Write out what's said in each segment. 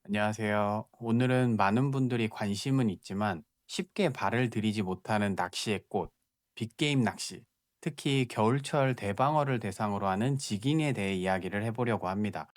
안녕하세요. 오늘은 많은 분들이 관심은 있지만 쉽게 발을 들이지 못하는 낚시의 꽃, 빅게임 낚시, 특히 겨울철 대방어를 대상으로 하는 지깅에 대해 이야기를 해보려고 합니다.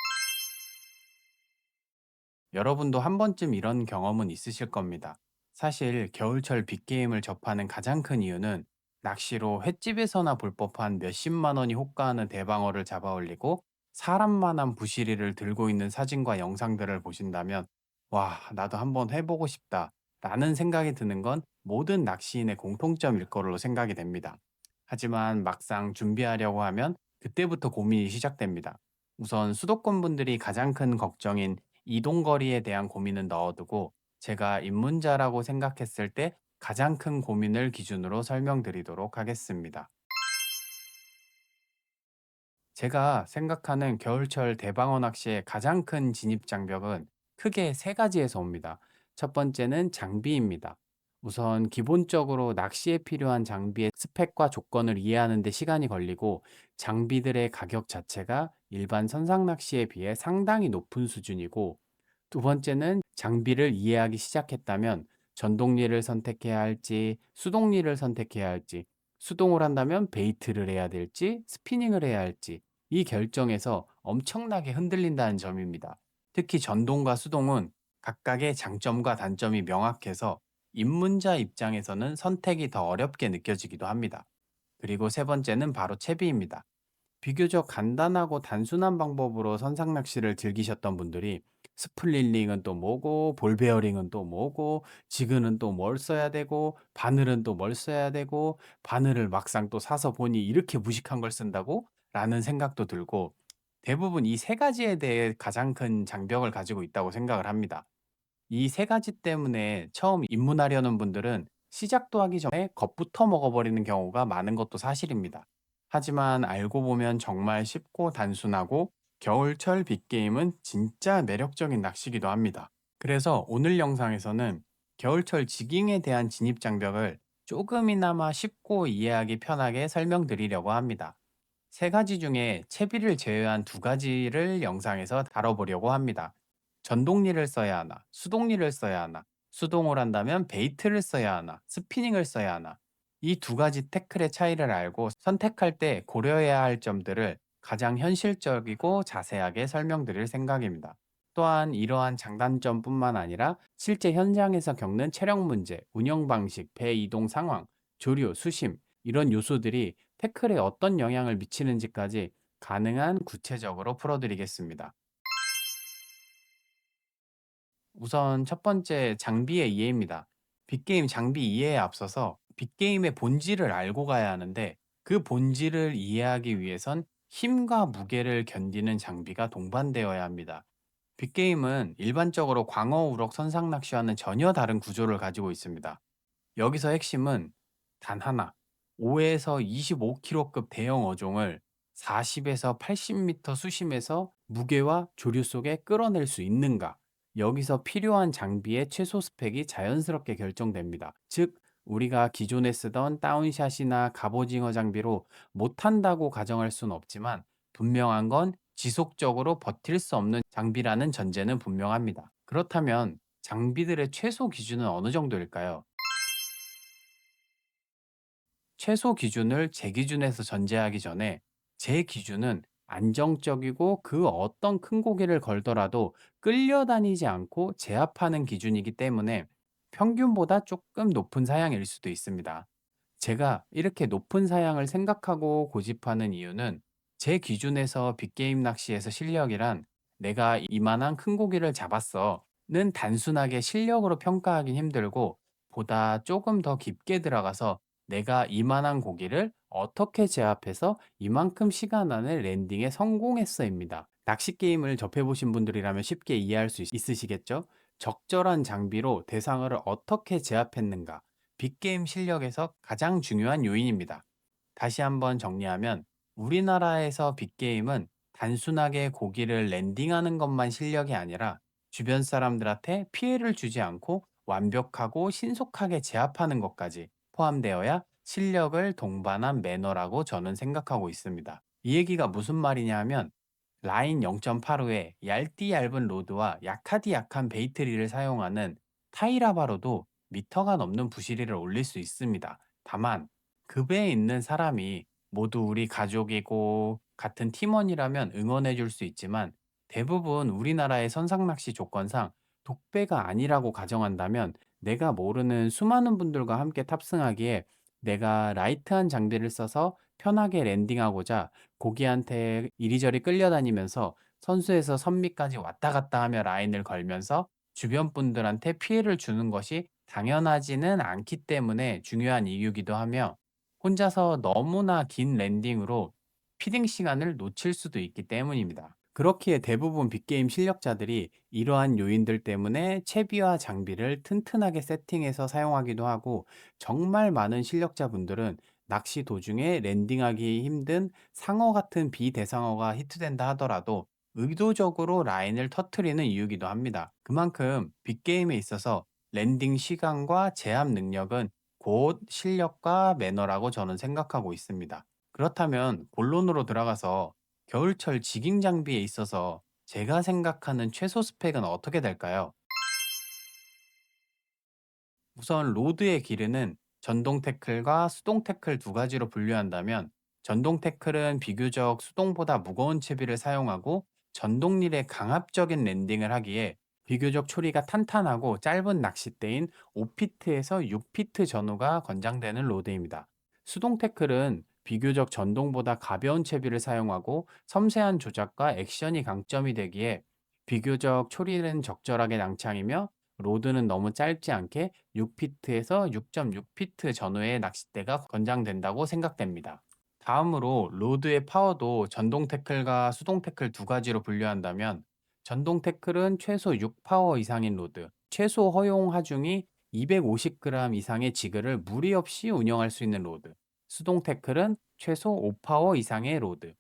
여러분도 한 번쯤 이런 경험은 있으실 겁니다. 사실 겨울철 빅게임을 접하는 가장 큰 이유는 낚시로 횟집에서나 볼 법한 몇십만 원이 호가하는 대방어를 잡아 올리고 사람만한 부시리를 들고 있는 사진과 영상들을 보신다면 와, 나도 한번 해보고 싶다 라는 생각이 드는 건 모든 낚시인의 공통점일 거로 생각이 됩니다. 하지만 막상 준비하려고 하면 그때부터 고민이 시작됩니다. 우선 수도권 분들이 가장 큰 걱정인 이동 거리에 대한 고민은 넣어두고 제가 입문자라고 생각했을 때 가장 큰 고민을 기준으로 설명드리도록 하겠습니다. 제가 생각하는 겨울철 대방어 낚시의 가장 큰 진입 장벽은 크게 세 가지에서 옵니다. 첫 번째는 장비입니다. 우선 기본적으로 낚시에 필요한 장비의 스펙과 조건을 이해하는 데 시간이 걸리고 장비들의 가격 자체가 일반 선상 낚시에 비해 상당히 높은 수준이고 두 번째는 장비를 이해하기 시작했다면 전동리를 선택해야 할지 수동리를 선택해야 할지 수동을 한다면 베이트를 해야 될지 스피닝을 해야 할지 이 결정에서 엄청나게 흔들린다는 점입니다. 특히 전동과 수동은 각각의 장점과 단점이 명확해서 입문자 입장에서는 선택이 더 어렵게 느껴지기도 합니다. 그리고 세 번째는 바로 채비입니다. 비교적 간단하고 단순한 방법으로 선상 낚시를 즐기셨던 분들이 스플릿링은 또 뭐고 볼 베어링은 또 뭐고 지그는 또 뭘 써야 되고 바늘은 또 뭘 써야 되고 바늘을 막상 또 사서 보니 이렇게 무식한 걸 쓴다고? 라는 생각도 들고 대부분 이 세 가지에 대해 가장 큰 장벽을 가지고 있다고 생각을 합니다. 이 세 가지 때문에 처음 입문하려는 분들은 시작도 하기 전에 겁부터 먹어버리는 경우가 많은 것도 사실입니다. 하지만 알고 보면 정말 쉽고 단순하고 겨울철 빅게임은 진짜 매력적인 낚시기도 합니다. 그래서 오늘 영상에서는 겨울철 지깅에 대한 진입 장벽을 조금이나마 쉽고 이해하기 편하게 설명드리려고 합니다. 세 가지 중에 채비를 제외한 두 가지를 영상에서 다뤄보려고 합니다. 전동리를 써야 하나, 수동리를 써야 하나, 수동을 한다면 베이트를 써야 하나, 스피닝을 써야 하나. 이 두 가지 태클의 차이를 알고 선택할 때 고려해야 할 점들을 가장 현실적이고 자세하게 설명드릴 생각입니다. 또한 이러한 장단점뿐만 아니라 실제 현장에서 겪는 체력 문제, 운영 방식, 배 이동 상황, 조류, 수심 이런 요소들이 태클에 어떤 영향을 미치는지까지 가능한 구체적으로 풀어드리겠습니다. 우선 첫 번째 장비의 이해입니다. 빅게임 장비 이해에 앞서서 빅게임의 본질을 알고 가야 하는데 그 본질을 이해하기 위해선 힘과 무게를 견디는 장비가 동반되어야 합니다. 빅게임은 일반적으로 광어 우럭 선상 낚시와는 전혀 다른 구조를 가지고 있습니다. 여기서 핵심은 단 하나, 5에서 25kg급 대형 어종을 40에서 80m 수심에서 무게와 조류 속에 끌어낼 수 있는가? 여기서 필요한 장비의 최소 스펙이 자연스럽게 결정됩니다. 즉, 우리가 기존에 쓰던 다운샷이나 갑오징어 장비로 못한다고 가정할 수는 없지만 분명한 건 지속적으로 버틸 수 없는 장비라는 전제는 분명합니다. 그렇다면 장비들의 최소 기준은 어느 정도일까요? 최소 기준을 제 기준에서 전제하기 전에 제 기준은 안정적이고 그 어떤 큰 고기를 걸더라도 끌려다니지 않고 제압하는 기준이기 때문에 평균보다 조금 높은 사양일 수도 있습니다. 제가 이렇게 높은 사양을 생각하고 고집하는 이유는 제 기준에서 빅게임 낚시에서 실력이란 내가 이만한 큰 고기를 잡았어는 단순하게 실력으로 평가하긴 힘들고 보다 조금 더 깊게 들어가서 내가 이만한 고기를 어떻게 제압해서 이만큼 시간 안에 랜딩에 성공했어입니다. 낚시 게임을 접해보신 분들이라면 쉽게 이해할 수 있으시겠죠? 적절한 장비로 대상어를 어떻게 제압했는가? 빅게임 실력에서 가장 중요한 요인입니다. 다시 한번 정리하면 우리나라에서 빅게임은 단순하게 고기를 랜딩하는 것만 실력이 아니라 주변 사람들한테 피해를 주지 않고 완벽하고 신속하게 제압하는 것까지 포함되어야 실력을 동반한 매너라고 저는 생각하고 있습니다. 이 얘기가 무슨 말이냐 하면 라인 0.85의 얇디 얇은 로드와 약하디 약한 베이트리를 사용하는 타이라바로도 미터가 넘는 부시리를 올릴 수 있습니다. 다만 급에 있는 사람이 모두 우리 가족이고 같은 팀원이라면 응원해 줄 수 있지만, 대부분 우리나라의 선상낚시 조건상 독배가 아니라고 가정한다면 내가 모르는 수많은 분들과 함께 탑승하기에 내가 라이트한 장비를 써서 편하게 랜딩하고자 고기한테 이리저리 끌려다니면서 선수에서 선미까지 왔다 갔다 하며 라인을 걸면서 주변 분들한테 피해를 주는 것이 당연하지는 않기 때문에 중요한 이유기도 하며, 혼자서 너무나 긴 랜딩으로 피딩 시간을 놓칠 수도 있기 때문입니다. 그렇기에 대부분 빅게임 실력자들이 이러한 요인들 때문에 채비와 장비를 튼튼하게 세팅해서 사용하기도 하고, 정말 많은 실력자분들은 낚시 도중에 랜딩하기 힘든 상어 같은 비대상어가 히트된다 하더라도 의도적으로 라인을 터트리는 이유기도 합니다. 그만큼 빅게임에 있어서 랜딩 시간과 제압 능력은 곧 실력과 매너라고 저는 생각하고 있습니다. 그렇다면 본론으로 들어가서 겨울철 지깅 장비에 있어서 제가 생각하는 최소 스펙은 어떻게 될까요? 우선 로드의 길이는 전동 태클과 수동 태클 두 가지로 분류한다면, 전동 태클은 비교적 수동보다 무거운 채비를 사용하고 전동릴에 강압적인 랜딩을 하기에 비교적 초리가 탄탄하고 짧은 낚싯대인 5피트에서 6피트 전후가 권장되는 로드입니다. 수동 태클은 비교적 전동보다 가벼운 채비를 사용하고 섬세한 조작과 액션이 강점이 되기에 비교적 초리는 적절하게 낭창이며, 로드는 너무 짧지 않게 6피트에서 6.6피트 전후의 낚싯대가 권장된다고 생각됩니다. 다음으로 로드의 파워도 전동 태클과 수동 태클 두 가지로 분류한다면, 전동 태클은 최소 6파워 이상인 로드, 최소 허용 하중이 250g 이상의 지그를 무리 없이 운영할 수 있는 로드, 수동 태클은 최소 5파워 이상의 로드,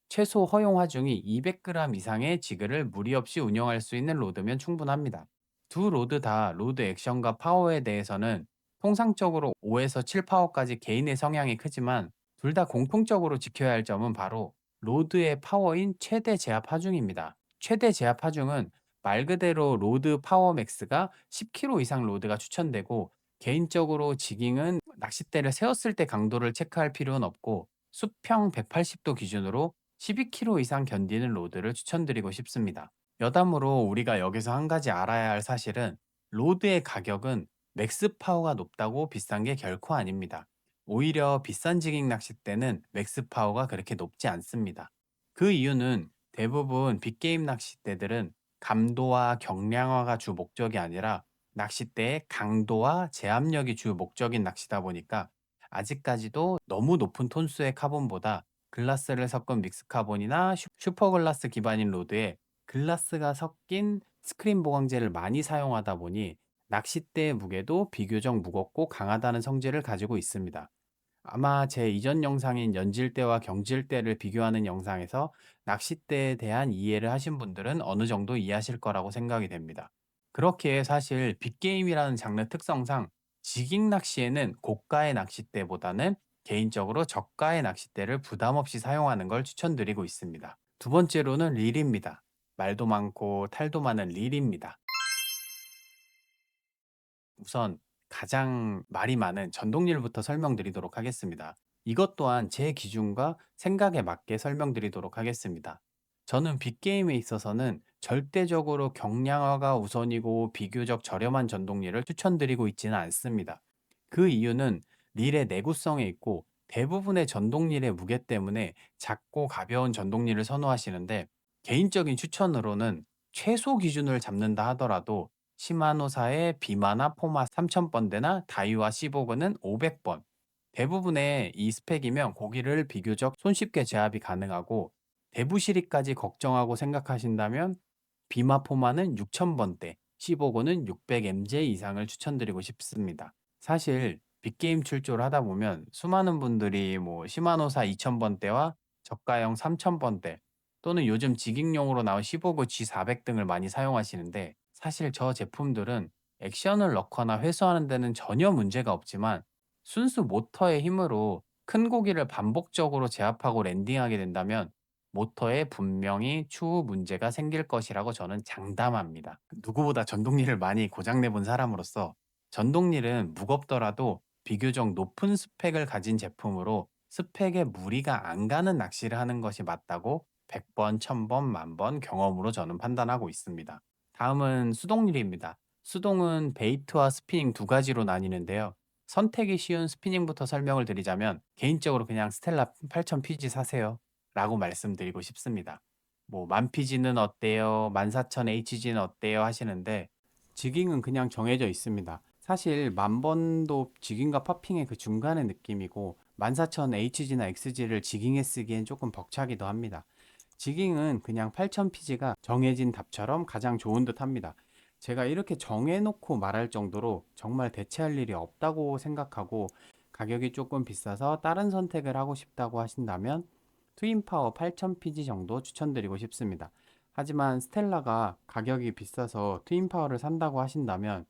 최소 허용 하중이 200g 이상의 지그를 무리 없이 운영할 수 있는 로드면 충분합니다. 두 로드 다 로드 액션과 파워에 대해서는 통상적으로 5에서 7파워까지 개인의 성향이 크지만, 둘 다 공통적으로 지켜야 할 점은 바로 로드의 파워인 최대 제압 하중입니다. 최대 제압 하중은 말 그대로 로드 파워 맥스가 10kg 이상 로드가 추천되고, 개인적으로 지깅은 낚싯대를 세웠을 때 강도를 체크할 필요는 없고 수평 180도 기준으로 12kg 이상 견디는 로드를 추천드리고 싶습니다. 여담으로 우리가 여기서 한 가지 알아야 할 사실은, 로드의 가격은 맥스 파워가 높다고 비싼 게 결코 아닙니다. 오히려 비싼 지깅 낚싯대는 맥스 파워가 그렇게 높지 않습니다. 그 이유는 대부분 빅게임 낚싯대들은 감도와 경량화가 주 목적이 아니라 낚싯대의 강도와 제압력이 주 목적인 낚시다 보니까, 아직까지도 너무 높은 톤수의 카본보다 글라스를 섞은 믹스 카본이나 슈퍼 글라스 기반인 로드에 글라스가 섞인 스크린 보강제를 많이 사용하다 보니 낚싯대의 무게도 비교적 무겁고 강하다는 성질을 가지고 있습니다. 아마 제 이전 영상인 연질대와 경질대를 비교하는 영상에서 낚싯대에 대한 이해를 하신 분들은 어느 정도 이해하실 거라고 생각이 됩니다. 그렇기에 사실 빅게임이라는 장르 특성상 지깅 낚시에는 고가의 낚싯대보다는 개인적으로 저가의 낚싯대를 부담 없이 사용하는 걸 추천드리고 있습니다. 두 번째로는 릴입니다. 말도 많고 탈도 많은 릴입니다. 우선 가장 말이 많은 전동릴부터 설명드리도록 하겠습니다. 이것 또한 제 기준과 생각에 맞게 설명드리도록 하겠습니다. 저는 빅게임에 있어서는 절대적으로 경량화가 우선이고 비교적 저렴한 전동릴을 추천드리고 있지는 않습니다. 그 이유는 릴의 내구성에 있고, 대부분의 전동릴의 무게 때문에 작고 가벼운 전동릴을 선호하시는데, 개인적인 추천으로는 최소 기준을 잡는다 하더라도 시마노사의 비마나 포마 3000번대나 다이와 시보그는 500번. 대부분의 이 스펙이면 고기를 비교적 손쉽게 제압이 가능하고, 대부실이까지 걱정하고 생각하신다면 비마 포마는 6000번대, 시보그는 600mj 이상을 추천드리고 싶습니다. 사실 빅게임 출조를 하다 보면 수많은 분들이 시마노사 2000번대와 저가형 3000번대 또는 요즘 지깅용으로 나온 시보그 G400 등을 많이 사용하시는데, 사실 저 제품들은 액션을 넣거나 회수하는 데는 전혀 문제가 없지만 순수 모터의 힘으로 큰 고기를 반복적으로 제압하고 랜딩하게 된다면 모터에 분명히 추후 문제가 생길 것이라고 저는 장담합니다. 누구보다 전동릴을 많이 고장내 본 사람으로서 전동릴은 무겁더라도 비교적 높은 스펙을 가진 제품으로 스펙에 무리가 안 가는 낚시를 하는 것이 맞다고 100번, 1000번, 만번 경험으로 저는 판단하고 있습니다. 다음은 수동릴입니다. 수동은 베이트와 스피닝 두 가지로 나뉘는데요. 선택이 쉬운 스피닝부터 설명을 드리자면 개인적으로 그냥 스텔라 8000 PG 사세요 라고 말씀드리고 싶습니다. 뭐 만피지는 어때요? 14000 HG는 어때요? 하시는데 지깅은 그냥 정해져 있습니다. 사실 만번도 지깅과 퍼핑의 그 중간의 느낌이고 14000 HG나 XG를 지깅에 쓰기엔 조금 벅차기도 합니다. 지깅은 그냥 8000PG가 정해진 답처럼 가장 좋은 듯 합니다. 제가 이렇게 정해놓고 말할 정도로 정말 대체할 일이 없다고 생각하고 가격이 조금 비싸서 다른 선택을 하고 싶다고 하신다면 트윈파워 8000PG 정도 추천드리고 싶습니다. 하지만 스텔라가 가격이 비싸서 트윈파워를 산다고 하신다면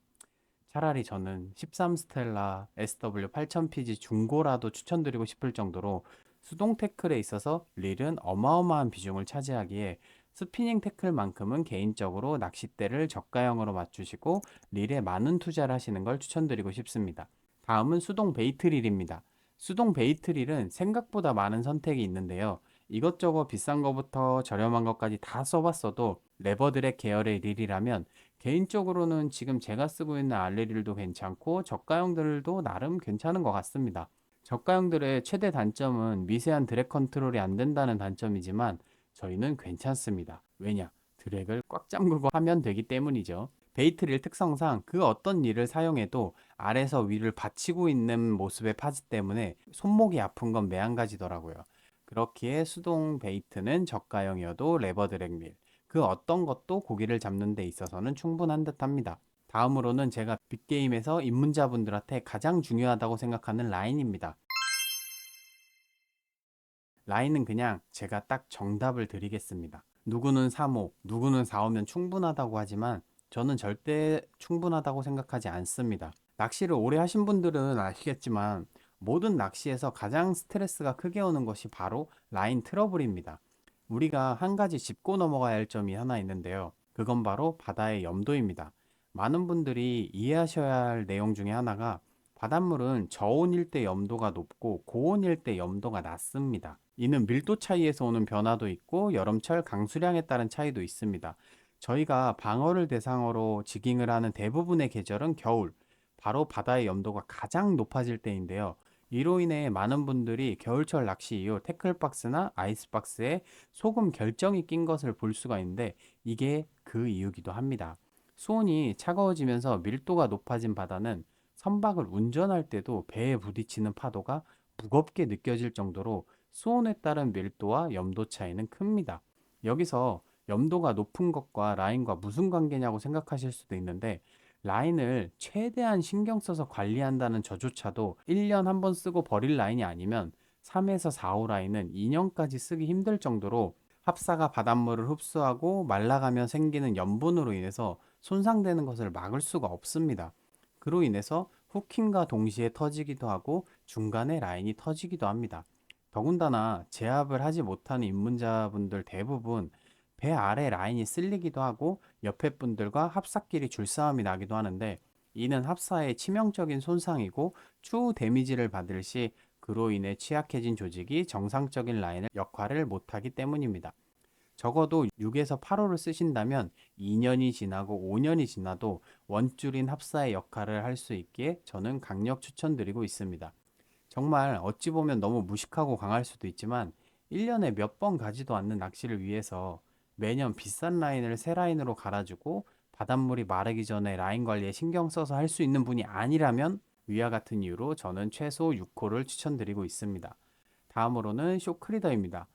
차라리 저는 13 스텔라 SW 8000PG 중고라도 추천드리고 싶을 정도로 수동 태클에 있어서 릴은 어마어마한 비중을 차지하기에 스피닝 태클만큼은 개인적으로 낚싯대를 저가형으로 맞추시고 릴에 많은 투자를 하시는 걸 추천드리고 싶습니다. 다음은 수동 베이트 릴입니다. 수동 베이트 릴은 생각보다 많은 선택이 있는데요. 이것저것 비싼 거부터 저렴한 것까지 다 써봤어도 레버드랙 계열의 릴이라면 개인적으로는 지금 제가 쓰고 있는 알레릴도 괜찮고 저가형들도 나름 괜찮은 것 같습니다. 저가형들의 최대 단점은 미세한 드랙 컨트롤이 안 된다는 단점이지만 저희는 괜찮습니다. 왜냐? 드랙을 꽉 잠그고 하면 되기 때문이죠. 베이트릴 특성상 그 어떤 릴을 사용해도 아래서 위를 받치고 있는 모습의 파지 때문에 손목이 아픈 건 매한가지더라고요. 그렇기에 수동 베이트는 저가형이어도 레버 드랙 릴, 그 어떤 것도 고기를 잡는 데 있어서는 충분한 듯 합니다. 다음으로는 제가 빅게임에서 입문자분들한테 가장 중요하다고 생각하는 라인입니다. 라인은 그냥 제가 딱 정답을 드리겠습니다. 누구는 3호, 누구는 4호면 충분하다고 하지만 저는 절대 충분하다고 생각하지 않습니다. 낚시를 오래 하신 분들은 아시겠지만 모든 낚시에서 가장 스트레스가 크게 오는 것이 바로 라인 트러블입니다. 우리가 한 가지 짚고 넘어가야 할 점이 하나 있는데요. 그건 바로 바다의 염도입니다. 많은 분들이 이해하셔야 할 내용 중에 하나가 바닷물은 저온일 때 염도가 높고 고온일 때 염도가 낮습니다. 이는 밀도 차이에서 오는 변화도 있고 여름철 강수량에 따른 차이도 있습니다. 저희가 방어를 대상으로 지깅을 하는 대부분의 계절은 겨울, 바로 바다의 염도가 가장 높아질 때인데요. 이로 인해 많은 분들이 겨울철 낚시 이후 태클박스나 아이스박스에 소금 결정이 낀 것을 볼 수가 있는데 이게 그 이유기도 합니다. 수온이 차가워지면서 밀도가 높아진 바다는 선박을 운전할 때도 배에 부딪히는 파도가 무겁게 느껴질 정도로 수온에 따른 밀도와 염도 차이는 큽니다. 여기서 염도가 높은 것과 라인과 무슨 관계냐고 생각하실 수도 있는데 라인을 최대한 신경 써서 관리한다는 저조차도 1년 한 번 쓰고 버릴 라인이 아니면 3에서 4호 라인은 2년까지 쓰기 힘들 정도로 합사가 바닷물을 흡수하고 말라가면 생기는 염분으로 인해서 손상되는 것을 막을 수가 없습니다. 그로 인해서 후킹과 동시에 터지기도 하고 중간에 라인이 터지기도 합니다. 더군다나 제압을 하지 못하는 입문자분들 대부분 배 아래 라인이 쓸리기도 하고 옆에 분들과 합사끼리 줄싸움이 나기도 하는데 이는 합사의 치명적인 손상이고 추후 데미지를 받을 시 그로 인해 취약해진 조직이 정상적인 라인을 역할을 못하기 때문입니다. 적어도 6에서 8호를 쓰신다면 2년이 지나고 5년이 지나도 원줄인 합사의 역할을 할 수 있기에 저는 강력 추천드리고 있습니다. 정말 어찌 보면 너무 무식하고 강할 수도 있지만 1년에 몇 번 가지도 않는 낚시를 위해서 매년 비싼 라인을 새 라인으로 갈아주고 바닷물이 마르기 전에 라인 관리에 신경 써서 할 수 있는 분이 아니라면 위와 같은 이유로 저는 최소 6호를 추천드리고 있습니다. 다음으로는 쇼크리더입니다.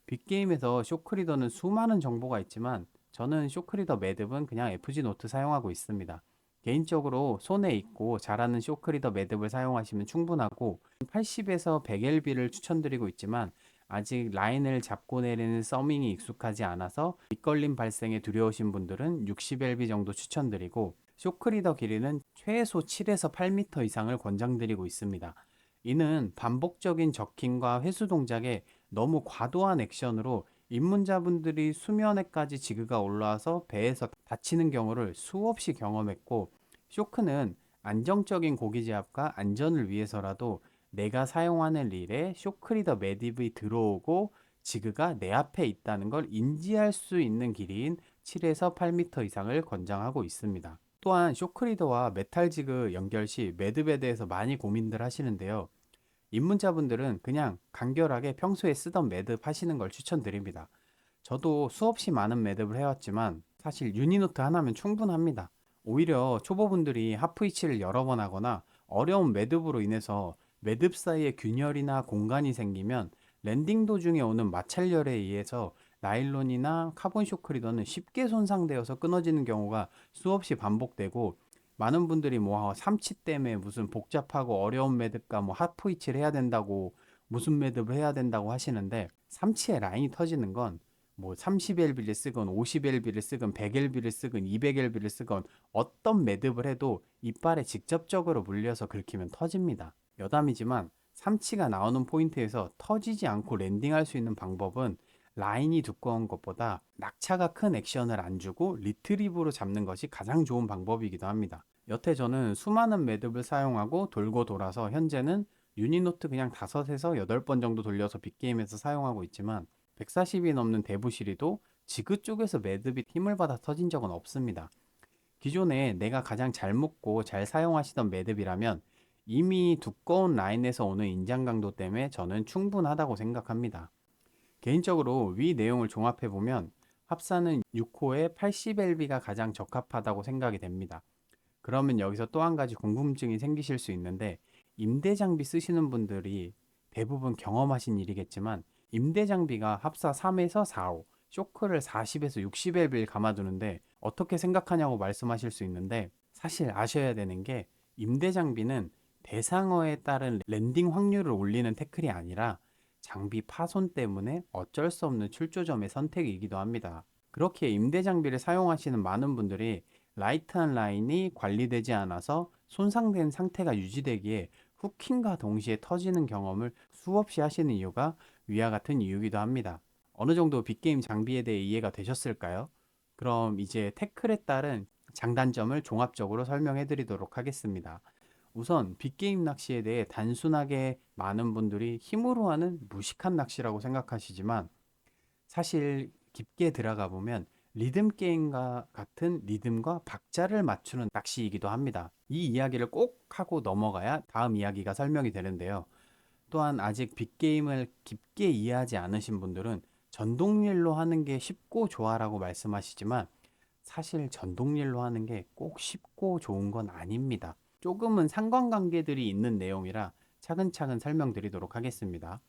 빅게임에서 쇼크리더는 수많은 정보가 있지만 저는 쇼크리더 매듭은 그냥 FG 노트 사용하고 있습니다. 개인적으로 손에 있고 잘하는 쇼크리더 매듭을 사용하시면 충분하고 80에서 100LB를 추천드리고 있지만 아직 라인을 잡고 내리는 서밍이 익숙하지 않아서 밑걸림 발생에 두려우신 분들은 60LB 정도 추천드리고 쇼크리더 길이는 최소 7에서 8m 이상을 권장드리고 있습니다. 이는 반복적인 저킹과 회수 동작에 너무 과도한 액션으로 입문자분들이 수면에까지 지그가 올라와서 배에서 다치는 경우를 수없이 경험했고, 쇼크는 안정적인 고기 제압과 안전을 위해서라도 내가 사용하는 릴에 쇼크리더 매듭이 들어오고 지그가 내 앞에 있다는 걸 인지할 수 있는 길이인 7에서 8m 이상을 권장하고 있습니다. 또한 쇼크리더와 메탈 지그 연결 시 매듭에 대해서 많이 고민들 하시는데요. 입문자분들은 그냥 간결하게 평소에 쓰던 매듭 하시는 걸 추천드립니다. 저도 수없이 많은 매듭을 해왔지만 사실 유니노트 하나면 충분합니다. 오히려 초보분들이 하프위치를 여러 번 하거나 어려운 매듭으로 인해서 매듭 사이에 균열이나 공간이 생기면 랜딩 도중에 오는 마찰열에 의해서 나일론이나 카본 쇼크리더는 쉽게 손상되어서 끊어지는 경우가 수없이 반복되고, 많은 분들이 뭐 삼치 때문에 무슨 복잡하고 어려운 매듭과 뭐 하프위치를 해야 된다고 무슨 매듭을 해야 된다고 하시는데, 삼치의 라인이 터지는 건 뭐 30LB를 쓰건 50LB를 쓰건 100LB를 쓰건 200LB를 쓰건 어떤 매듭을 해도 이빨에 직접적으로 물려서 긁히면 터집니다. 여담이지만 삼치가 나오는 포인트에서 터지지 않고 랜딩할 수 있는 방법은 라인이 두꺼운 것보다 낙차가 큰 액션을 안 주고 리트리브로 잡는 것이 가장 좋은 방법이기도 합니다. 여태 저는 수많은 매듭을 사용하고 돌고 돌아서 현재는 유니노트 그냥 5에서 8번 정도 돌려서 빅게임에서 사용하고 있지만, 140이 넘는 대부시리도 지그 쪽에서 매듭이 힘을 받아 터진 적은 없습니다. 기존에 내가 가장 잘 묶고 잘 사용하시던 매듭이라면 이미 두꺼운 라인에서 오는 인장 강도 때문에 저는 충분하다고 생각합니다. 개인적으로 위 내용을 종합해 보면 합사는 6호에 80LB가 가장 적합하다고 생각이 됩니다. 그러면 여기서 또 한 가지 궁금증이 생기실 수 있는데, 임대 장비 쓰시는 분들이 대부분 경험하신 일이겠지만 임대 장비가 합사 3에서 4호, 쇼크를 40에서 60LB를 감아두는데 어떻게 생각하냐고 말씀하실 수 있는데, 사실 아셔야 되는 게 임대 장비는 대상어에 따른 랜딩 확률을 올리는 태클이 아니라 장비 파손 때문에 어쩔 수 없는 출조점의 선택이기도 합니다. 그렇게 임대 장비를 사용하시는 많은 분들이 라이트한 라인이 관리되지 않아서 손상된 상태가 유지되기에 후킹과 동시에 터지는 경험을 수없이 하시는 이유가 위와 같은 이유이기도 합니다. 어느 정도 빅게임 장비에 대해 이해가 되셨을까요? 그럼 이제 태클에 따른 장단점을 종합적으로 설명해 드리도록 하겠습니다. 우선 빅게임 낚시에 대해 단순하게 많은 분들이 힘으로 하는 무식한 낚시라고 생각하시지만, 사실 깊게 들어가 보면 리듬 게임과 같은 리듬과 박자를 맞추는 낚시이기도 합니다. 이 이야기를 꼭 하고 넘어가야 다음 이야기가 설명이 되는데요. 또한 아직 빅게임을 깊게 이해하지 않으신 분들은 전동릴로 하는 게 쉽고 좋아라고 말씀하시지만, 사실 전동릴로 하는 게 꼭 쉽고 좋은 건 아닙니다. 조금은 상관관계들이 있는 내용이라 차근차근 설명드리도록 하겠습니다.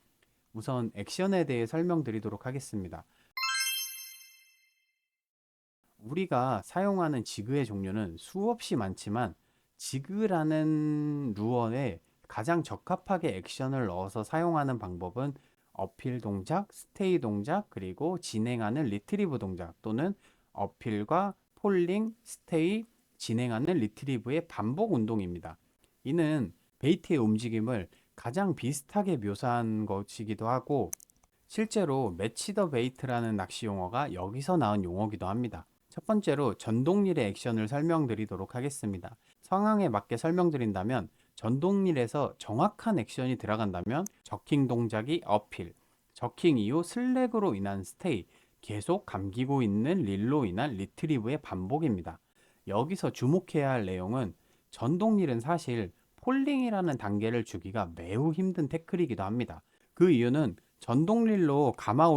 우선 액션에 대해 설명드리도록 하겠습니다. 우리가 사용하는 지그의 종류는 수없이 많지만, 지그라는 루어에 가장 적합하게 액션을 넣어서 사용하는 방법은 어필 동작, 스테이 동작, 그리고 진행하는 리트리브 동작, 또는 어필과 폴링, 스테이, 진행하는 리트리브의 반복 운동입니다. 이는 베이트의 움직임을 가장 비슷하게 묘사한 것이기도 하고, 실제로 매치 더 베이트라는 낚시 용어가 여기서 나온 용어기도 합니다. 첫 번째로 전동릴의 액션을 설명드리도록 하겠습니다. 상황에 맞게 설명드린다면, 전동릴에서 정확한 액션이 들어간다면 저킹 동작이 어필, 저킹 이후 슬랙으로 인한 스테이, 계속 감기고 있는 릴로 인한 리트리브의 반복입니다. 여기서 주목해야 할 내용은, 전동릴은 사실 폴링이라는 단계를 주기가 매우 힘든 태클이기도 합니다. 그 이유는 전동릴로 감아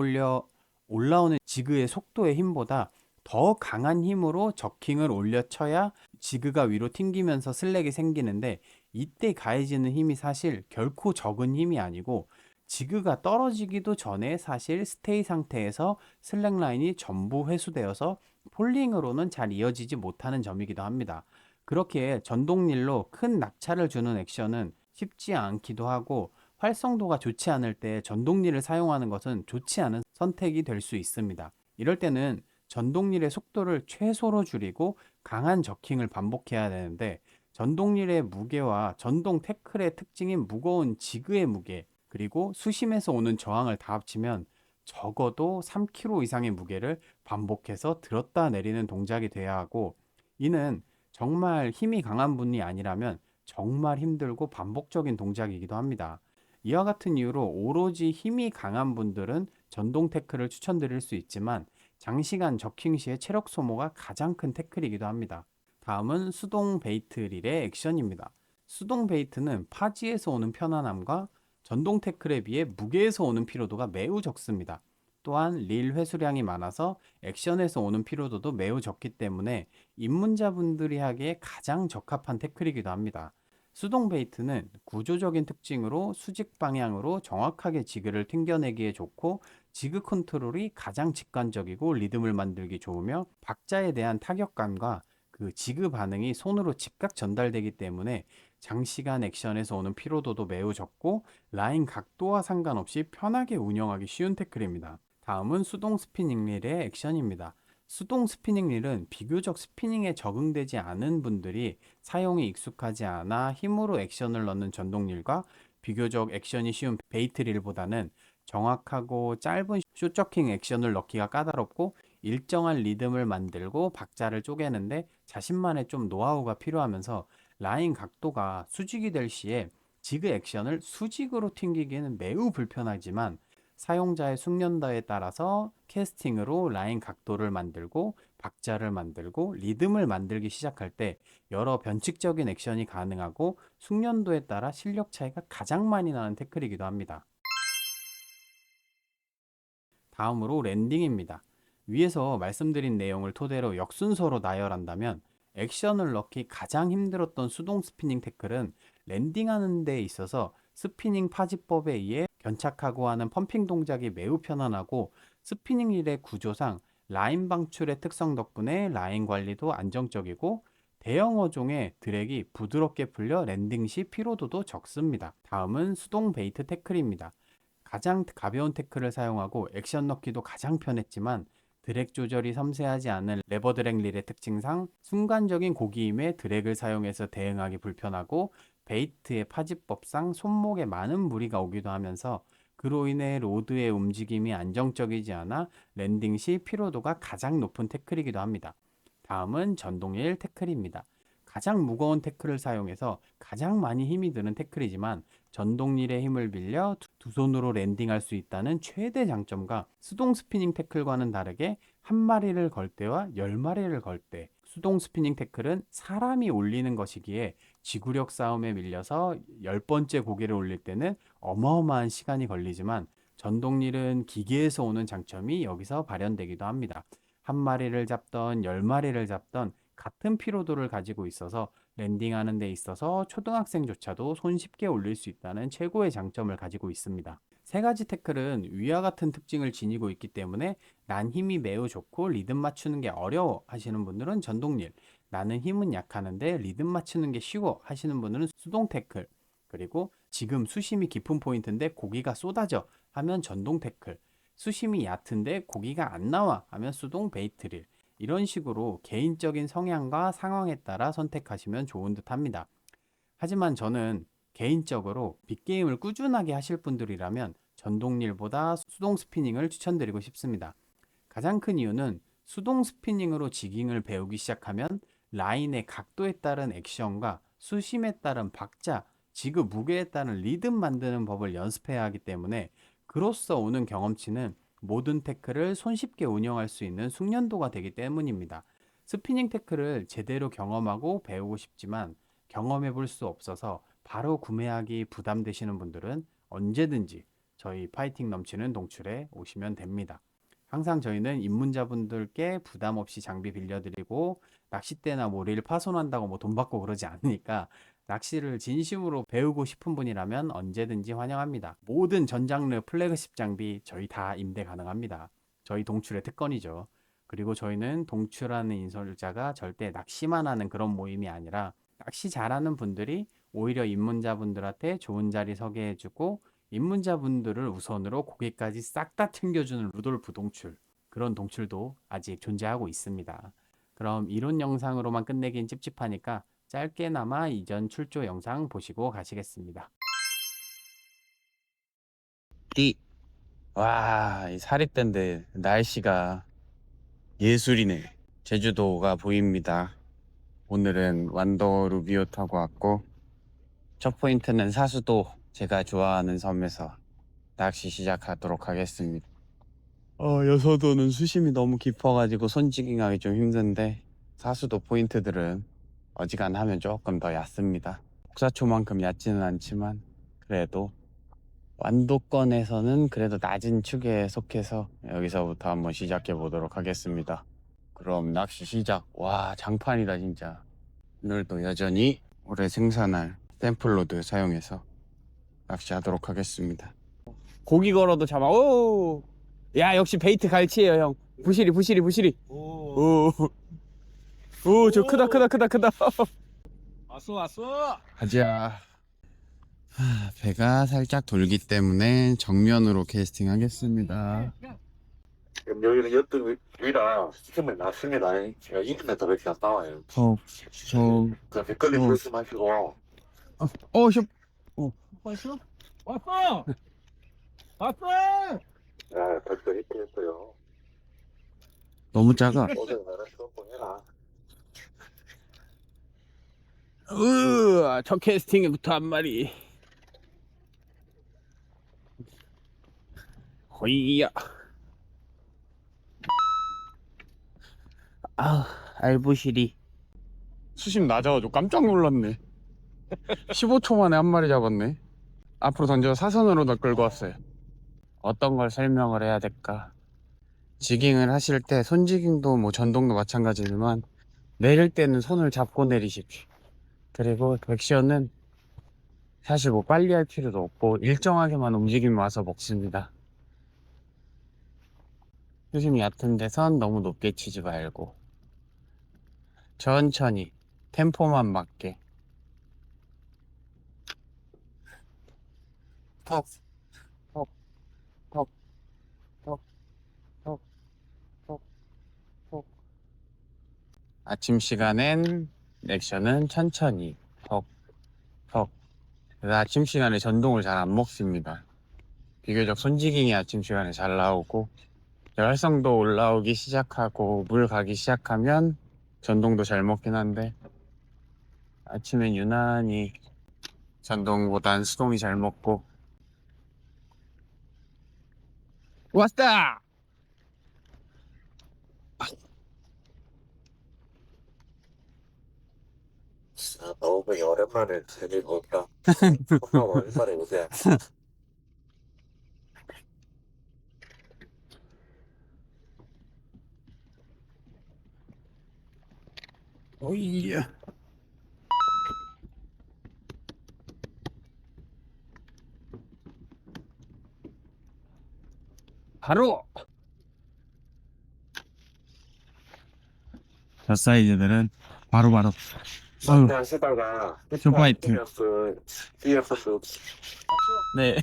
올라오는 지그의 속도의 힘보다 더 강한 힘으로 저킹을 올려쳐야 지그가 위로 튕기면서 슬랙이 생기는데, 이때 가해지는 힘이 사실 결코 적은 힘이 아니고, 지그가 떨어지기도 전에 사실 스테이 상태에서 슬랙 라인이 전부 회수되어서 폴링으로는 잘 이어지지 못하는 점이기도 합니다. 그렇게 전동릴로 큰 낙차를 주는 액션은 쉽지 않기도 하고, 활성도가 좋지 않을 때 전동릴을 사용하는 것은 좋지 않은 선택이 될 수 있습니다. 이럴 때는 전동릴의 속도를 최소로 줄이고 강한 저킹을 반복해야 되는데, 전동릴의 무게와 전동 태클의 특징인 무거운 지그의 무게, 그리고 수심에서 오는 저항을 다 합치면 적어도 3kg 이상의 무게를 반복해서 들었다 내리는 동작이 돼야 하고, 이는 정말 힘이 강한 분이 아니라면 정말 힘들고 반복적인 동작이기도 합니다. 이와 같은 이유로 오로지 힘이 강한 분들은 전동 태클을 추천드릴 수 있지만, 장시간 저킹 시의 체력 소모가 가장 큰 태클이기도 합니다. 다음은 수동 베이트 릴의 액션입니다. 수동 베이트는 파지에서 오는 편안함과 전동 태클에 비해 무게에서 오는 피로도가 매우 적습니다. 또한 릴 회수량이 많아서 액션에서 오는 피로도도 매우 적기 때문에 입문자분들이 하기에 가장 적합한 태클이기도 합니다. 수동 베이트는 구조적인 특징으로 수직 방향으로 정확하게 지그를 튕겨내기에 좋고, 지그 컨트롤이 가장 직관적이고 리듬을 만들기 좋으며, 박자에 대한 타격감과 그 지그 반응이 손으로 즉각 전달되기 때문에 장시간 액션에서 오는 피로도도 매우 적고, 라인 각도와 상관없이 편하게 운영하기 쉬운 태클입니다. 다음은 수동 스피닝 릴의 액션입니다. 수동 스피닝 릴은 비교적 스피닝에 적응되지 않은 분들이 사용이 익숙하지 않아 힘으로 액션을 넣는 전동 릴과 비교적 액션이 쉬운 베이트 릴보다는 정확하고 짧은 숏저킹 액션을 넣기가 까다롭고, 일정한 리듬을 만들고 박자를 쪼개는데 자신만의 좀 노하우가 필요하면서, 라인 각도가 수직이 될 시에 지그 액션을 수직으로 튕기기는 매우 불편하지만, 사용자의 숙련도에 따라서 캐스팅으로 라인 각도를 만들고 박자를 만들고 리듬을 만들기 시작할 때 여러 변칙적인 액션이 가능하고, 숙련도에 따라 실력 차이가 가장 많이 나는 태클이기도 합니다. 다음으로 랜딩입니다. 위에서 말씀드린 내용을 토대로 역순서로 나열한다면, 액션을 넣기 가장 힘들었던 수동 스피닝 태클은 랜딩하는 데 있어서 스피닝 파지법에 의해 견착하고 하는 펌핑 동작이 매우 편안하고, 스피닝 릴의 구조상 라인 방출의 특성 덕분에 라인 관리도 안정적이고, 대형 어종의 드랙이 부드럽게 풀려 랜딩 시 피로도도 적습니다. 다음은 수동 베이트 태클입니다. 가장 가벼운 태클을 사용하고 액션 넣기도 가장 편했지만, 드랙 조절이 섬세하지 않은 레버 드랙 릴의 특징상 순간적인 고기임에 드랙을 사용해서 대응하기 불편하고, 베이트의 파지법상 손목에 많은 무리가 오기도 하면서 그로 인해 로드의 움직임이 안정적이지 않아 랜딩 시 피로도가 가장 높은 태클이기도 합니다. 다음은 전동릴 태클입니다. 가장 무거운 태클을 사용해서 가장 많이 힘이 드는 태클이지만, 전동릴의 힘을 빌려 두 손으로 랜딩할 수 있다는 최대 장점과, 수동 스피닝 태클과는 다르게 한 마리를 걸 때와 10마리를 걸 때, 수동 스피닝 태클은 사람이 올리는 것이기에 지구력 싸움에 밀려서 10번째 고개를 올릴 때는 어마어마한 시간이 걸리지만, 전동릴은 기계에서 오는 장점이 여기서 발현되기도 합니다. 한 마리를 잡던 10마리를 잡던 같은 피로도를 가지고 있어서 랜딩하는 데 있어서 초등학생조차도 손쉽게 올릴 수 있다는 최고의 장점을 가지고 있습니다. 세 가지 태클은 위와 같은 특징을 지니고 있기 때문에 난 힘이 매우 좋고 리듬 맞추는 게 어려워 하시는 분들은 전동릴, 나는 힘은 약하는데 리듬 맞추는 게 쉬워 하시는 분들은 수동 태클, 그리고 지금 수심이 깊은 포인트인데 고기가 쏟아져 하면 전동 태클, 수심이 얕은데 고기가 안 나와 하면 수동 베이트릴, 이런 식으로 개인적인 성향과 상황에 따라 선택하시면 좋은 듯 합니다. 하지만 저는 개인적으로 빅게임을 꾸준하게 하실 분들이라면 전동릴보다 수동 스피닝을 추천드리고 싶습니다. 가장 큰 이유는 수동 스피닝으로 지깅을 배우기 시작하면 라인의 각도에 따른 액션과 수심에 따른 박자, 지그 무게에 따른 리듬 만드는 법을 연습해야 하기 때문에, 그로써 오는 경험치는 모든 태클을 손쉽게 운영할 수 있는 숙련도가 되기 때문입니다. 스피닝 태클을 제대로 경험하고 배우고 싶지만 경험해 볼 수 없어서 바로 구매하기 부담되시는 분들은 언제든지 저희 파이팅 넘치는 동출에 오시면 됩니다. 항상 저희는 입문자분들께 부담 없이 장비 빌려드리고, 낚싯대나 릴 파손한다고 뭐 돈 받고 그러지 않으니까, 낚시를 진심으로 배우고 싶은 분이라면 언제든지 환영합니다. 모든 전 장르 플래그십 장비 저희 다 임대 가능합니다. 저희 동출의 특권이죠. 그리고 저희는 동출하는 인솔자가 절대 낚시만 하는 그런 모임이 아니라, 낚시 잘하는 분들이 오히려 입문자분들한테 좋은 자리 서게 해주고, 입문자분들을 우선으로 고기까지 싹 다 챙겨주는 루돌프 동출, 그런 동출도 아직 존재하고 있습니다. 그럼 이론 영상으로만 끝내긴 찝찝하니까 짧게나마 이전 출조 영상 보시고 가시겠습니다. 띠. 와, 이 사립대인데 날씨가 예술이네. 제주도가 보입니다. 오늘은 완도 루비오 타고 왔고, 첫 포인트는 사수도, 제가 좋아하는 섬에서 낚시 시작하도록 하겠습니다. 여서도는 수심이 너무 깊어가지고 손질하기 좀 힘든데, 사수도 포인트들은 어지간하면 조금 더 얕습니다. 복사초만큼 얕지는 않지만 그래도 완도권에서는 그래도 낮은 축에 속해서 여기서부터 한번 시작해 보도록 하겠습니다. 그럼 낚시 시작. 와, 장판이다 진짜. 오늘도 여전히 올해 생산할 샘플로드 사용해서 낚시하도록 하겠습니다. 고기 걸어도 잡아. 오, 야, 역시 베이트 갈치예요 형. 부시리 부시리 부시리. 오, 오, 저 크다 크다 크다 크다. 왔어. 가자. 배가 살짝 돌기 때문에 정면으로 캐스팅 하겠습니다. 그럼 여기는 여ตึ 위라 시스템을 놨습니다. 제가 인터넷에 이렇게 안 나와요. 그 댓글님 말씀하시고. 숍. 왔어? 왔어. 네, 댓글 히트했어요. 너무 작아. 어제 나랑 수업도 해라. 첫 캐스팅부터 한 마리. 호이야. 알부시리. 수심 낮아가지고 깜짝 놀랐네. 15초 만에 한 마리 잡았네. 앞으로 던져 사선으로 더 끌고 왔어요. 어떤 걸 설명을 해야 될까? 지깅을 하실 때 손지깅도 뭐 전동도 마찬가지지만 내릴 때는 손을 잡고 내리십시오. 그리고 액션은 사실 뭐 빨리 할 필요도 없고 일정하게만 움직이면 와서 먹습니다. 수심이 얕은 데선 너무 높게 치지 말고 천천히 템포만 맞게 톡, 톡, 톡, 톡, 톡, 톡, 톡. 아침 시간엔 액션은 천천히 톡, 톡. 그래서 아침 시간에 전동을 잘 안 먹습니다. 비교적 손지깅이 아침 시간에 잘 나오고 활성도 올라오기 시작하고 물 가기 시작하면 전동도 잘 먹긴 한데 아침엔 유난히 전동보단 수동이 잘 먹고. 왔다! 너무 오랜만에 재미가 없다. 엄마 오랜만에 오세. 오이야. 바로 저 사이즈들은 바로바로 하시다가 슈퍼화이트. BFS 네.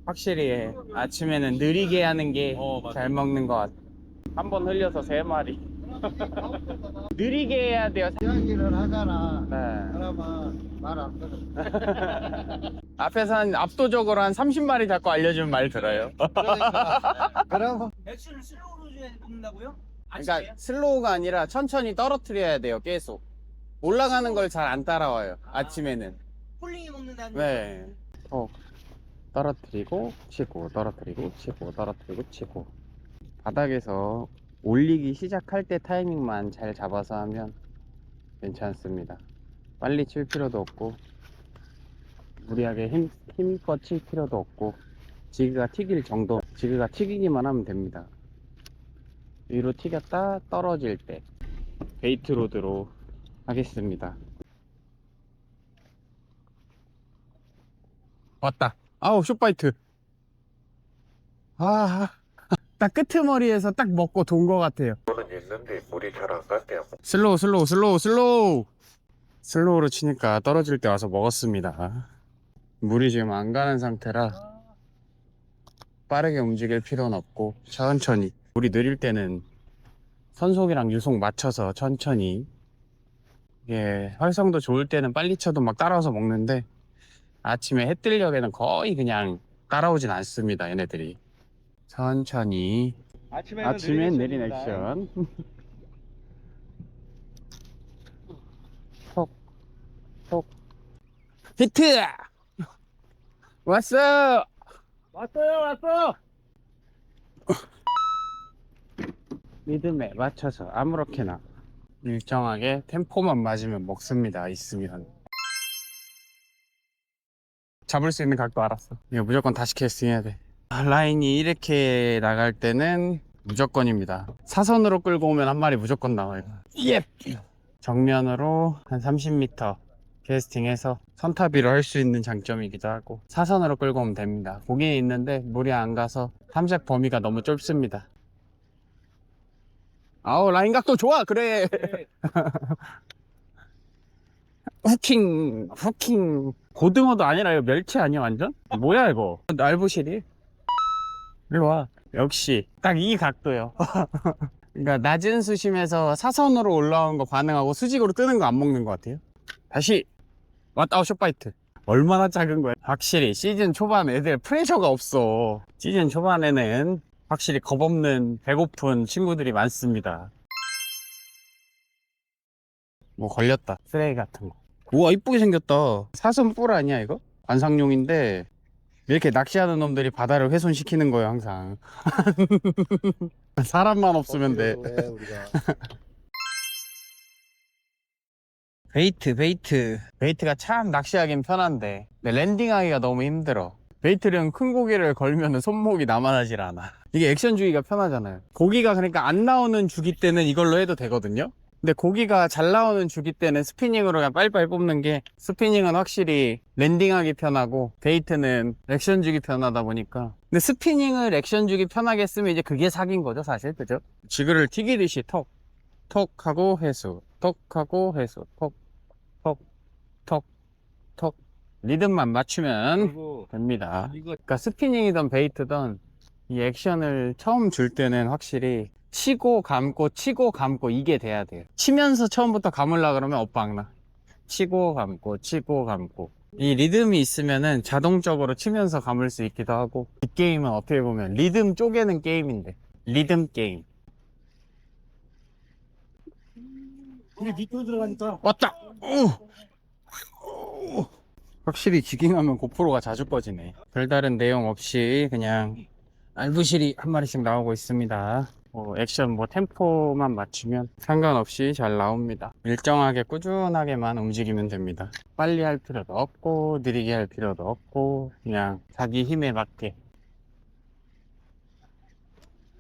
확실히 아침에는 느리게 하는 게 잘 먹는 것 같아. 한 번 흘려서 3마리. 느리게 해야 돼요. 이야기를 하잖아. 네. 그러면 말 안 들어. 앞에서 한 압도적으로 한 30마리 잡고 알려주면 말 들어요. 그러면 액션을 슬로우로 뽑는다고요? 그러니까 슬로우가 아니라 천천히 떨어뜨려야 돼요. 계속 올라가는 걸 잘 안 따라와요. 아침에는. 폴링이 먹는다는 네. 떨어뜨리고 치고 떨어뜨리고 치고 떨어뜨리고 치고. 바닥에서 올리기 시작할 때 타이밍만 잘 잡아서 하면 괜찮습니다. 빨리 칠 필요도 없고 무리하게 힘껏 칠 필요도 없고 지그가 튀길 정도, 지그가 튀기기만 하면 됩니다. 위로 튀겼다 떨어질 때 베이트 로드로 하겠습니다. 왔다. 아우, 숏바이트. 딱 끄트머리에서 딱 먹고 돈 것 같아요. 저는 있는데 물이 잘 안 갈게요. 슬로우로 치니까 떨어질 때 와서 먹었습니다. 물이 지금 안 가는 상태라 빠르게 움직일 필요는 없고 천천히. 물이 느릴 때는 선속이랑 유속 맞춰서 천천히 예, 활성도 좋을 때는 빨리 쳐도 막 따라와서 먹는데 아침에 해 뜰녘에는 거의 그냥 따라오진 않습니다. 얘네들이 천천히 아침엔 내린 액션. 톡, 톡. 히트! 왔어! 왔어! 리듬에 맞춰서 아무렇게나 일정하게 템포만 맞으면 먹습니다. 있으면 잡을 수 있는 각도 알았어. 이거 무조건 다시 캐스팅해야 돼. 라인이 이렇게 나갈 때는 무조건입니다. 사선으로 끌고 오면 한 마리 무조건 나와요. 예! 정면으로 한 30m 캐스팅해서 선타비로 할 수 있는 장점이기도 하고, 사선으로 끌고 오면 됩니다. 고기에 있는데 물이 안 가서 탐색 범위가 너무 좁습니다. 아우, 라인 각도 좋아. 그래. 후킹. 고등어도 아니라 이거 멸치 아니야 완전? 뭐야 이거? 날부실이? 일로 와. 역시 딱 이 각도요. 그러니까 낮은 수심에서 사선으로 올라온 거 반응하고 수직으로 뜨는 거 안 먹는 것 같아요. 다시 왔다. 숏바이트. 얼마나 작은 거야. 확실히 시즌 초반 애들 프레셔가 없어. 시즌 초반에는 확실히 겁없는 배고픈 친구들이 많습니다. 뭐 걸렸다. 쓰레기 같은 거. 우와, 이쁘게 생겼다. 사슴 뿔 아니야 이거? 관상용인데 이렇게 낚시하는 놈들이 바다를 훼손시키는 거예요 항상. 사람만 없으면 돼. 왜 우리가 베이트가 참 낚시하긴 편한데 랜딩하기가 너무 힘들어. 베이트는 큰 고기를 걸면 손목이 남아나질 않아. 이게 액션 주기가 편하잖아요. 고기가 그러니까 안 나오는 주기 때는 이걸로 해도 되거든요. 근데 고기가 잘 나오는 주기 때는 스피닝으로 그냥 빨리빨리 뽑는 게, 스피닝은 확실히 랜딩하기 편하고 베이트는 액션 주기 편하다 보니까. 근데 스피닝을 액션 주기 편하게 쓰면 이제 그게 사기인 거죠 사실. 그죠? 지그를 튀기듯이 톡 하고 회수, 톡 하고 회수, 톡 리듬만 맞추면 됩니다. 그러니까 스피닝이든 베이트든 이 액션을 처음 줄 때는 확실히 치고 감고 이게 돼야 돼요. 치면서 처음부터 감으려 그러면 엇박나. 치고 감고 이 리듬이 있으면은 자동적으로 치면서 감을 수 있기도 하고. 이 게임은 어떻게 보면 리듬 쪼개는 게임인데, 리듬 게임. 우리 밑으로 들어가니까 왔다! 확실히 지깅하면 고프로가 자주 꺼지네. 별다른 내용 없이 그냥 알부실이 한 마리씩 나오고 있습니다. 액션 템포만 맞추면 상관없이 잘 나옵니다. 일정하게 꾸준하게만 움직이면 됩니다. 빨리 할 필요도 없고 느리게 할 필요도 없고 그냥 자기 힘에 맞게.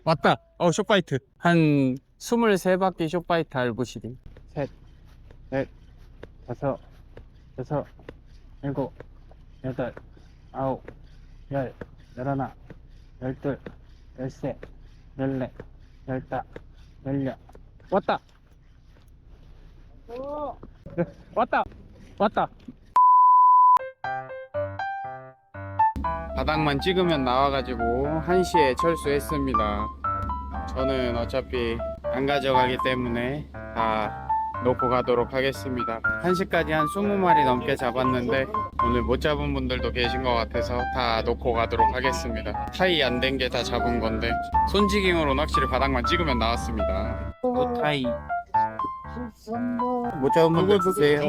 왔다! 숏바이트 한 23바퀴 숏바이트 알부실이. 셋, 넷, 다섯, 일곱, 여덟, 아홉, 열, 열하나, 열둘, 열셋, 열넷, 열다, 열여. 왔다! 왔다! 바닥만 찍으면 나와가지고 1시에 철수했습니다. 저는 어차피 안 가져가기 때문에 다 놓고 가도록 하겠습니다. 1시까지 한 20마리 넘게 잡았는데 오늘 못 잡은 분들도 계신 것 같아서 다 놓고 가도록 하겠습니다. 타이 안 된 게 다 잡은 건데 손지깅으로는 확실히 바닥만 찍으면 나왔습니다. 타이 못 잡은 분들 주세요.